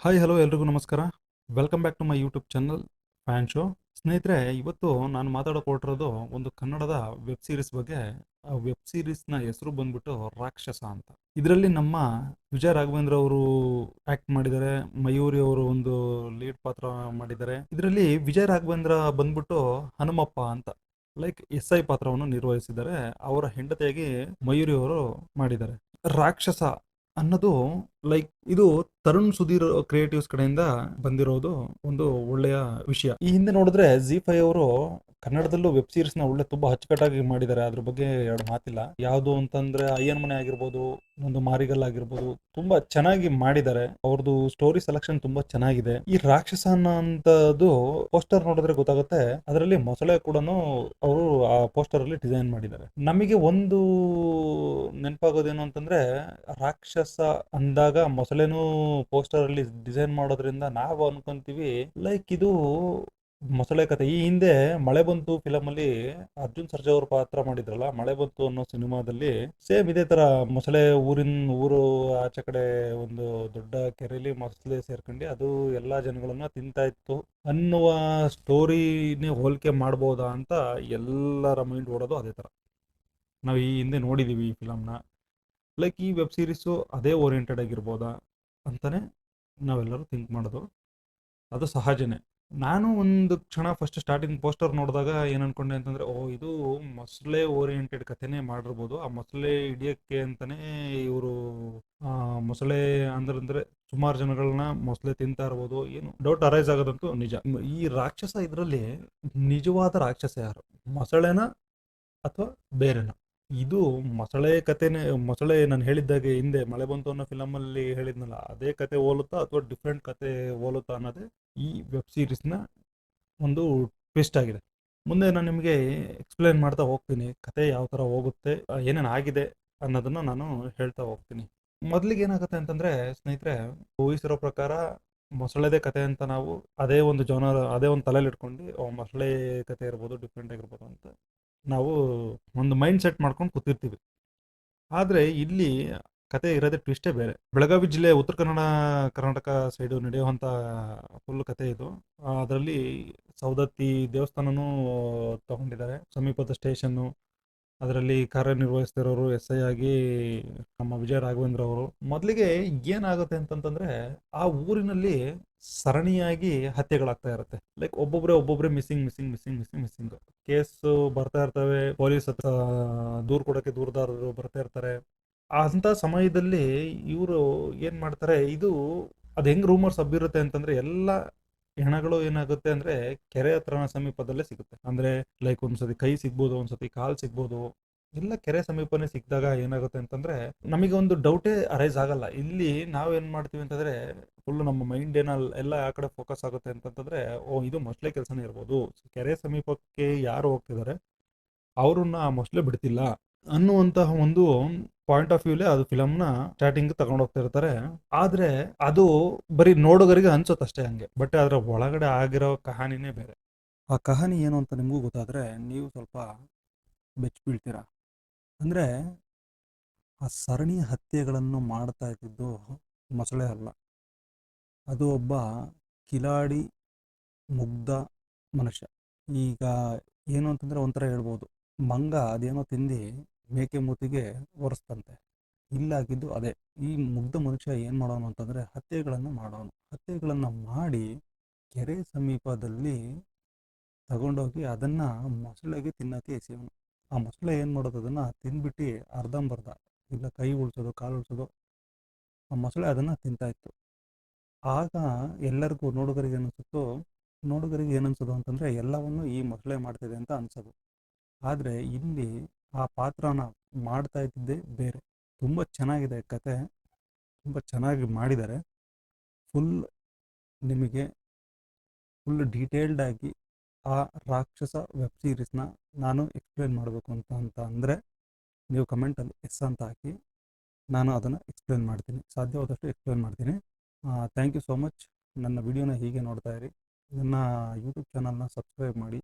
Hi hello ಎಲ್ರಿಗೂ ನಮಸ್ಕಾರ. Welcome back to my YouTube channel fan show. ಸ್ನೇಹಿತರೆ, ಇವತ್ತು ನಾನು ಮಾತಾಡೋಕೆ ಹೊರಟಿರೋದು ಒಂದು ಕನ್ನಡದ ವೆಬ್ ಸೀರೀಸ್ ಬಗ್ಗೆ. ಆ ವೆಬ್ ಸೀರೀಸ್ನ ಹೆಸರು ಬಂದ್ಬಿಟ್ಟು ರಾಕ್ಷಸ ಅಂತ. ಇದರಲ್ಲಿ ನಮ್ಮ ವಿಜಯ ರಾಘವೇಂದ್ರ ಅವರು ಆಕ್ಟ್ ಮಾಡಿದ್ದಾರೆ, ಮಯೂರಿ ಅವರು ಒಂದು ಲೀಡ್ ಪಾತ್ರ ಮಾಡಿದ್ದಾರೆ. ಇದರಲ್ಲಿ ವಿಜಯ ರಾಘವೇಂದ್ರ ಬಂದ್ಬಿಟ್ಟು ಹನುಮಪ್ಪ ಅಂತ ಲೈಕ್ ಎಸ್ ಐ ಪಾತ್ರವನ್ನು ನಿರ್ವಹಿಸಿದ್ದಾರೆ. ಅವರ ಹೆಂಡತಿಯಾಗಿ ಮಯೂರಿ ಅವರು ಮಾಡಿದ್ದಾರೆ. ರಾಕ್ಷಸ ಅನ್ನೋದು ಲೈಕ್ ಇದು ತರುಣ್ ಸುಧೀರ್ ಕ್ರಿಯೇಟಿವ್ಸ್ ಕಡೆಯಿಂದ ಬಂದಿರೋದು ಒಂದು ಒಳ್ಳೆಯ ವಿಷಯ. ಈ ಹಿಂದೆ ನೋಡಿದ್ರೆ ಜಿ5 ಅವರು ಕನ್ನಡದಲ್ಲೂ ವೆಬ್ ಸೀರೀಸ್ ನ ಒಳ್ಳೆ ತುಂಬಾ ಅಚ್ಚುಕಟ್ಟಾಗಿ ಮಾಡಿದ್ದಾರೆ. ಅದ್ರ ಬಗ್ಗೆ ಎರಡು ಮಾತಿಲ್ಲ. ಯಾವುದು ಅಂತಂದ್ರೆ ಅಯ್ಯನ್ ಮನೆ ಆಗಿರ್ಬೋದು, ಒಂದು ಮಾರಿಗಲ್ ಆಗಿರ್ಬೋದು, ತುಂಬಾ ಚೆನ್ನಾಗಿ ಮಾಡಿದ್ದಾರೆ. ಅವ್ರದ್ದು ಸ್ಟೋರಿ ಸೆಲೆಕ್ಷನ್ ತುಂಬಾ ಚೆನ್ನಾಗಿದೆ. ಈ ರಾಕ್ಷಸ ಅನ್ನೋಂಥದ್ದು ಪೋಸ್ಟರ್ ನೋಡಿದ್ರೆ ಗೊತ್ತಾಗುತ್ತೆ, ಅದರಲ್ಲಿ ಮೊಸಳೆ ಕೂಡ ಅವರು ಆ ಪೋಸ್ಟರ್ ಅಲ್ಲಿ ಡಿಸೈನ್ ಮಾಡಿದ್ದಾರೆ. ನಮಗೆ ಒಂದು ನೆನಪಾಗೋದೇನು ಅಂತಂದ್ರೆ, ರಾಕ್ಷಸ ಅಂದಾಗ ಮೊಸಳೆನೂ ಪೋಸ್ಟರ್ ಅಲ್ಲಿ ಡಿಸೈನ್ ಮಾಡೋದ್ರಿಂದ ನಾವು ಅನ್ಕೊಂತೀವಿ ಲೈಕ್ ಇದು ಮೊಸಳೆ ಕತೆ. ಈ ಹಿಂದೆ ಮಳೆ ಬಂತು ಫಿಲಮ್ ಅಲ್ಲಿ ಅರ್ಜುನ್ ಸರ್ಜಾ ಅವ್ರ ಪಾತ್ರ ಮಾಡಿದ್ರಲ್ಲ, ಮಳೆ ಬಂತು ಅನ್ನೋ ಸಿನಿಮಾದಲ್ಲಿ ಸೇಮ್ ಇದೇ ತರ ಮೊಸಳೆ ಊರು ಆಚೆ ಕಡೆ ಒಂದು ದೊಡ್ಡ ಕೆರೆಯಲ್ಲಿ ಮೊಸಳೆ ಸೇರ್ಕೊಂಡು ಅದು ಎಲ್ಲಾ ಜನಗಳನ್ನ ತಿಂತಾ ಇತ್ತು ಅನ್ನುವ ಸ್ಟೋರಿನೇ ಹೋಲಿಕೆ ಮಾಡ್ಬೋದಾ ಅಂತ ಎಲ್ಲರ ಮೈಂಡ್ ಓಡೋದು ಅದೇ ತರ. ನಾವು ಈ ಹಿಂದೆ ನೋಡಿದೀವಿ ಈ ಫಿಲಮ್ನ. ಲೈಕ್ ಈ ವೆಬ್ ಸೀರೀಸು ಅದೇ ಓರಿಯೆಂಟೆಡ್ ಆಗಿರ್ಬೋದಾ ಅಂತಾನೆ ನಾವೆಲ್ಲರೂ ಥಿಂಕ್ ಮಾಡೋದು, ಅದು ಸಹಜನೇ. ನಾನು ಒಂದು ಕ್ಷಣ ಫಸ್ಟ್ ಸ್ಟಾರ್ಟಿಂಗ್ ಪೋಸ್ಟರ್ ನೋಡಿದಾಗ ಏನು ಅನ್ಕೊಂಡೆ ಅಂತಂದ್ರೆ, ಓ ಇದು ಮೊಸಳೆ ಓರಿಯೆಂಟೆಡ್ ಕಥೆನೇ ಮಾಡಿರ್ಬೋದು. ಆ ಮೊಸಳೆ ಹಿಡಿಯಕ್ಕೆ ಅಂತಾನೆ ಇವರು ಮೊಸಳೆ ಅಂದ್ರೆ ಸುಮಾರು ಜನಗಳನ್ನ ಮೊಸಳೆ ತಿಂತಾ ಇರ್ಬೋದು, ಏನು ಡೌಟ್ ಅರೈಸ್ ಆಗೋದಂತೂ ನಿಜ. ಈ ರಾಕ್ಷಸ ಇದರಲ್ಲಿ ನಿಜವಾದ ರಾಕ್ಷಸ ಯಾರು, ಮೊಸಳೆನ ಅಥವಾ ಬೇರೆನ? ಇದು ಮೊಸಳೆ ಕತೆನೇ. ಮೊಸಳೆ ನಾನು ಹೇಳಿದ್ದಾಗೆ ಹಿಂದೆ ಮಳೆ ಬಂತು ಅನ್ನೋ ಫಿಲಮ್ ಅಲ್ಲಿ ಹೇಳಿದ್ನಲ್ಲ, ಅದೇ ಕತೆ ಹೋಲುತ್ತಾ ಅಥವಾ ಡಿಫ್ರೆಂಟ್ ಕತೆ ಹೋಲುತ್ತಾ ಅನ್ನೋದೇ ಈ ವೆಬ್ ಸೀರೀಸ್ನ ಒಂದು ಟ್ವಿಸ್ಟ್ ಆಗಿದೆ. ಮುಂದೆ ನಾನು ನಿಮಗೆ ಎಕ್ಸ್ಪ್ಲೇನ್ ಮಾಡ್ತಾ ಹೋಗ್ತೀನಿ, ಕತೆ ಯಾವ ಥರ ಹೋಗುತ್ತೆ, ಏನೇನು ಆಗಿದೆ ಅನ್ನೋದನ್ನು ನಾನು ಹೇಳ್ತಾ ಹೋಗ್ತೀನಿ. ಮೊದಲಿಗೆ ಏನಾಗುತ್ತೆ ಅಂತಂದರೆ ಸ್ನೇಹಿತರೆ, ಊಹಿಸಿರೋ ಪ್ರಕಾರ ಮೊಸಳೆದೇ ಕತೆ ಅಂತ ನಾವು ಅದೇ ಒಂದು ಜನರ ಅದೇ ಒಂದು ತಲೆಯಲ್ಲಿ ಇಟ್ಕೊಂಡು ಮೊಸಳೆ ಕತೆ ಇರ್ಬೋದು, ಡಿಫ್ರೆಂಟ್ ಆಗಿರ್ಬೋದು ಅಂತ ನಾವು ಒಂದು ಮೈಂಡ್ ಸೆಟ್ ಮಾಡ್ಕೊಂಡು ಕೂತಿರ್ತೀವಿ. ಆದರೆ ಇಲ್ಲಿ ಕತೆ ಇರೋದೇ ಟ್ವಿಸ್ಟೇ ಬೇರೆ. ಬೆಳಗಾವಿ ಜಿಲ್ಲೆ ಉತ್ತರ ಕರ್ನಾಟಕ ಸೈಡು ನಡೆಯುವಂಥ ಫುಲ್ ಕತೆ ಇದು. ಅದರಲ್ಲಿ ಸೌದತ್ತಿ ದೇವಸ್ಥಾನನೂ ತಗೊಂಡಿದ್ದಾರೆ, ಸಮೀಪದ ಸ್ಟೇಷನ್ನು. ಅದರಲ್ಲಿ ಕಾರ್ಯನಿರ್ವಹಿಸ್ತಿರೋರು ಎಸ್ ಐ ಆಗಿ ನಮ್ಮ ವಿಜಯ ರಾಘವೇಂದ್ರ ಅವರು. ಮೊದಲಿಗೆ ಏನಾಗುತ್ತೆ ಅಂತಂತಂದ್ರೆ, ಆ ಊರಿನಲ್ಲಿ ಸರಣಿಯಾಗಿ ಹತ್ಯೆಗಳಾಗ್ತಾ ಇರುತ್ತೆ. ಲೈಕ್ ಒಬ್ಬೊಬ್ರೆ missing missing missing missing missing case ಬರ್ತಾ ಇರ್ತವೆ. ಪೊಲೀಸ್ ಹತ್ರ ದೂರು ಕೊಡೋಕ್ಕೆ ದೂರದಾರರು ಬರ್ತಾ ಇರ್ತಾರೆ. ಅಂತ ಸಮಯದಲ್ಲಿ ಇವರು ಏನ್ ಮಾಡ್ತಾರೆ, ಇದು ಅದು ಹೆಂಗ್ ರೂಮರ್ಸ್ ಹಬ್ಬಿರುತ್ತೆ ಅಂತಂದ್ರೆ, ಎಲ್ಲ ಹೆಣಗಳು ಏನಾಗುತ್ತೆ ಅಂದ್ರೆ ಕೆರೆ ಹತ್ರನ ಸಮೀಪದಲ್ಲೇ ಸಿಗುತ್ತೆ. ಅಂದ್ರೆ ಲೈಕ್ ಒಂದ್ಸತಿ ಕೈ ಸಿಗ್ಬೋದು, ಒಂದ್ಸತಿ ಕಾಲ್ ಸಿಗ್ಬೋದು. ಎಲ್ಲ ಕೆರೆ ಸಮೀಪನೇ ಸಿಕ್ಕಿದಾಗ ಏನಾಗುತ್ತೆ ಅಂತಂದ್ರೆ ನಮಗೆ ಒಂದು ಡೌಟೇ ಅರೈಸ್ ಆಗಲ್ಲ. ಇಲ್ಲಿ ನಾವೇನ್ ಮಾಡ್ತೀವಿ ಅಂತಂದ್ರೆ, ಫುಲ್ ನಮ್ಮ ಮೈಂಡ್ ಎಲ್ಲ ಆ ಕಡೆ ಫೋಕಸ್ ಆಗುತ್ತೆ ಅಂತಂತಂದ್ರೆ, ಓ ಇದು ಮೊಸಳೆ ಕೆಲಸನೇ ಇರ್ಬೋದು, ಕೆರೆ ಸಮೀಪಕ್ಕೆ ಯಾರು ಹೋಗ್ತಿದ್ದಾರೆ ಅವ್ರನ್ನ ಆ ಮೊಸಳೆ ಬಿಡ್ತಿಲ್ಲ ಅನ್ನುವಂತಹ ಒಂದು ಪಾಯಿಂಟ್ ಆಫ್ ವ್ಯೂಲೇ ಅದು ಫಿಲಮ್ನ ಸ್ಟಾರ್ಟಿಂಗ್ ತಗೊಂಡು ಹೋಗ್ತಾ ಇರ್ತಾರೆ. ಆದ್ರೆ ಅದು ಬರೀ ನೋಡೋಗರಿಗೆ ಅನ್ಸುತ್ತಷ್ಟೇ ಹಂಗೆ, ಬಟ್ ಅದರ ಒಳಗಡೆ ಆಗಿರೋ ಕಹಾನಿನೇ ಬೇರೆ. ಆ ಕಹಾನಿ ಏನು ಅಂತ ನಿಮಗೂ ಗೊತ್ತಾದ್ರೆ ನೀವು ಸ್ವಲ್ಪ ಬೆಚ್ಚ ಬೀಳ್ತೀರಾ. ಅಂದ್ರೆ ಆ ಸರಣಿ ಹತ್ಯೆಗಳನ್ನು ಮಾಡ್ತಾ ಇದ್ದಿದ್ದು ಮೊಸಳೆ ಅಲ್ಲ, ಅದು ಒಬ್ಬ ಕಿಲಾಡಿ ಮುಗ್ಧ ಮನುಷ್ಯ. ಈಗ ಏನು ಅಂತಂದ್ರೆ ಒಂಥರ ಹೇಳ್ಬೋದು, ಮಂಗ ಅದೇನೋ ತಿಂದು ಮೇಕೆ ಮೂತಿಗೆ ಒರೆಸ್ತಂತೆ. ಇಲ್ಲಾಗಿದ್ದು ಅದೇ. ಈ ಮುಗ್ಧ ಮನುಷ್ಯ ಏನು ಮಾಡೋನು ಅಂತಂದರೆ ಹತ್ಯೆಗಳನ್ನು ಮಾಡೋನು. ಹತ್ಯೆಗಳನ್ನು ಮಾಡಿ ಕೆರೆ ಸಮೀಪದಲ್ಲಿ ತಗೊಂಡೋಗಿ ಅದನ್ನು ಮೊಸಳೆಗೆ ತಿನ್ನೋಕ್ಕೆ ಎಸೆಯೋನು. ಆ ಮೊಸಳೆ ಏನು ಮಾಡೋದು, ಅದನ್ನು ತಿಂದ್ಬಿಟ್ಟು ಅರ್ಧಂಬರ್ಧ, ಇಲ್ಲ ಕೈ ಉಳಿಸೋದು ಕಾಲು ಉಳಿಸೋದು, ಆ ಮೊಸಳೆ ಅದನ್ನು ತಿಂತಾಯಿತ್ತು. ಆಗ ಎಲ್ಲರಿಗೂ ನೋಡುಗರಿಗೆ ಏನನ್ಸೋದು ಅಂತಂದರೆ, ಎಲ್ಲವನ್ನು ಈ ಮೊಸಳೆ ಮಾಡ್ತಿದೆ ಅಂತ ಅನ್ಸೋದು. ಆದರೆ ಇಲ್ಲಿ ಆ ಪಾತ್ರನ ಮಾಡ್ತಾ ಇದ್ದಿದ್ದೇ ಬೇರೆ. ತುಂಬ ಚೆನ್ನಾಗಿದೆ ಕತೆ, ತುಂಬ ಚೆನ್ನಾಗಿ ಮಾಡಿದ್ದಾರೆ. ಫುಲ್ ನಿಮಗೆ ಫುಲ್ ಡೀಟೇಲ್ಡಾಗಿ ಆ ರಾಕ್ಷಸ ವೆಬ್ ಸೀರೀಸ್ನ ನಾನು ಎಕ್ಸ್ಪ್ಲೇನ್ ಮಾಡಬೇಕು ಅಂತ ಅಂದರೆ, ನೀವು ಕಮೆಂಟಲ್ಲಿ ಎಸ್ ಅಂತ ಹಾಕಿ, ನಾನು ಅದನ್ನು ಎಕ್ಸ್ಪ್ಲೇನ್ ಮಾಡ್ತೀನಿ, ಸಾಧ್ಯವಾದಷ್ಟು ಎಕ್ಸ್ಪ್ಲೇನ್ ಮಾಡ್ತೀನಿ. Thank you so much. ನನ್ನ ವಿಡಿಯೋನ ಹೀಗೆ ನೋಡ್ತಾ ಇರಿ. ನನ್ನ ಯೂಟ್ಯೂಬ್ ಚಾನಲ್ನ ಸಬ್ಸ್ಕ್ರೈಬ್ ಮಾಡಿ.